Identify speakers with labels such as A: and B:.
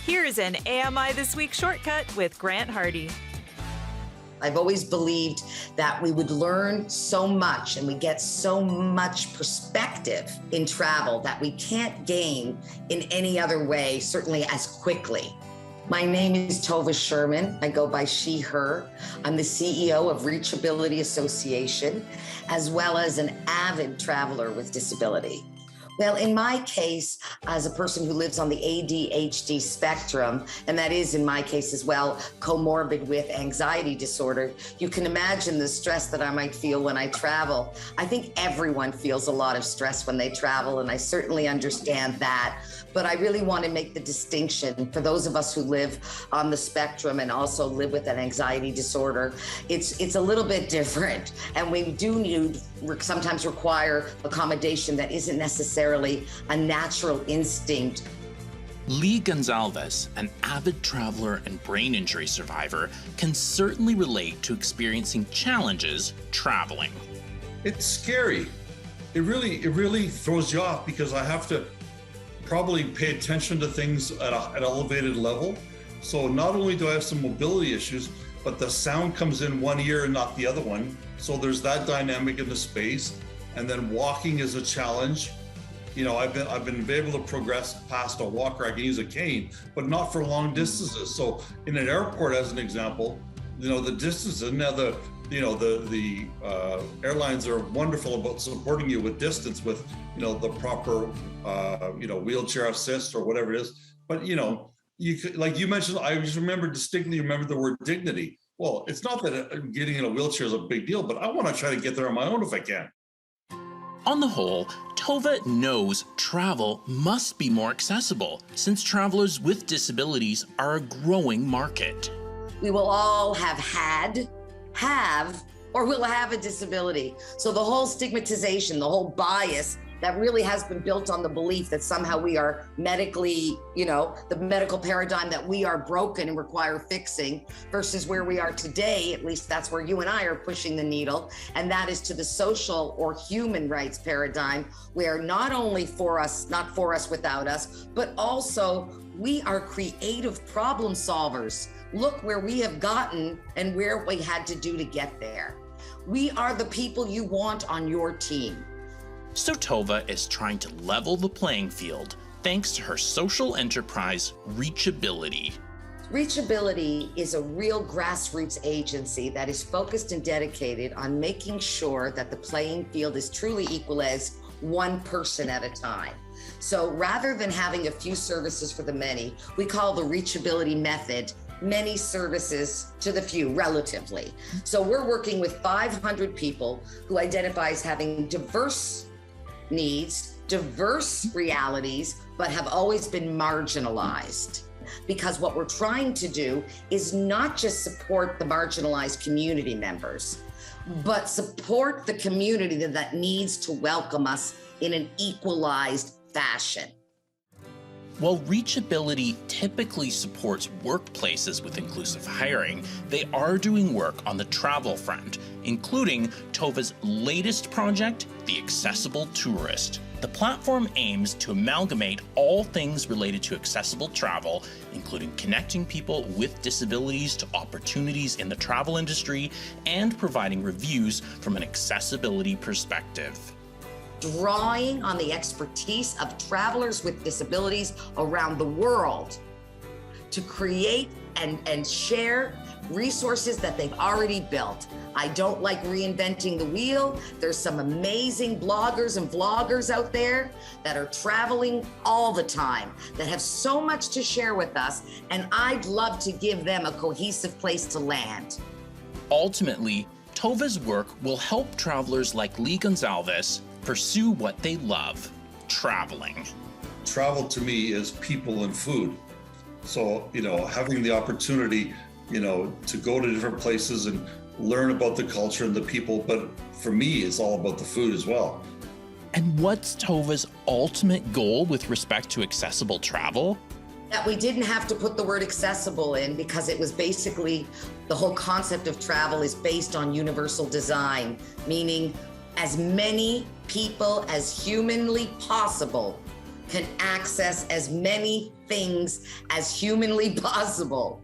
A: Here's an AMI This Week shortcut with Grant Hardy.
B: I've always believed that we would learn so much and we get so much perspective in travel that we can't gain in any other way, certainly as quickly. My name is Tova Sherman. I go by she, her. I'm the CEO of ReachAbility Association, as well as an avid traveler with disability. Well, in my case, as a person who lives on the ADHD spectrum, and that is in my case as well, comorbid with anxiety disorder, you can imagine the stress that I might feel when I travel. I think everyone feels a lot of stress when they travel, and I certainly understand that. But I really want to make the distinction for those of us who live on the spectrum and also live with an anxiety disorder. It's a little bit different, and we do sometimes require accommodation that isn't necessarily a natural instinct.
C: Lee Gonzalez, an avid traveler and brain injury survivor, can certainly relate to experiencing challenges traveling.
D: It's scary. It really throws you off because I have to probably pay attention to things at an elevated level. So not only do I have some mobility issues, but the sound comes in one ear and not the other one. So there's that dynamic in the space. And then walking is a challenge. You know, I've been able to progress past a walker. I can use a cane, but not for long distances. So in an airport, as an example, you know, the distances, now the airlines are wonderful about supporting you with distance with, you know, the proper, wheelchair assist or whatever it is. But, you know, you could, like you mentioned, I just distinctly remember the word dignity. Well, it's not that getting in a wheelchair is a big deal, but I want to try to get there on my own if I can.
C: On the whole, Tova knows travel must be more accessible since travelers with disabilities are a growing market.
B: We will all have, or will have a disability. So the whole stigmatization, the whole bias that really has been built on the belief that somehow we are medically, the medical paradigm that we are broken and require fixing versus where we are today, at least that's where you and I are pushing the needle. And that is to the social or human rights paradigm where not only for us, not for us without us, but also we are creative problem solvers. Look where we have gotten and where we had to do to get there. We are the people you want on your team.
C: So Tova is trying to level the playing field thanks to her social enterprise, ReachAbility.
B: ReachAbility is a real grassroots agency that is focused and dedicated on making sure that the playing field is truly equal as one person at a time. So rather than having a few services for the many, we call the ReachAbility method many services to the few, relatively. So we're working with 500 people who identify as having diverse needs, diverse realities, but have always been marginalized. Because what we're trying to do is not just support the marginalized community members, but support the community that needs to welcome us in an equalized fashion.
C: While ReachAbility typically supports workplaces with inclusive hiring, they are doing work on the travel front, including Tova's latest project, The Accessible Tourist. The platform aims to amalgamate all things related to accessible travel, including connecting people with disabilities to opportunities in the travel industry and providing reviews from an accessibility perspective.
B: Drawing on the expertise of travelers with disabilities around the world to create and share resources that they've already built. I don't like reinventing the wheel. There's some amazing bloggers and vloggers out there that are traveling all the time, that have so much to share with us, and I'd love to give them a cohesive place to land.
C: Ultimately, Tova's work will help travelers like Lee Gonzalez pursue what they love, traveling.
D: Travel to me is people and food. So, having the opportunity, to go to different places and learn about the culture and the people, but for me, it's all about the food as well.
C: And what's Tova's ultimate goal with respect to accessible travel?
B: That we didn't have to put the word accessible in because it was basically the whole concept of travel is based on universal design, meaning as many people as humanly possible can access as many things as humanly possible.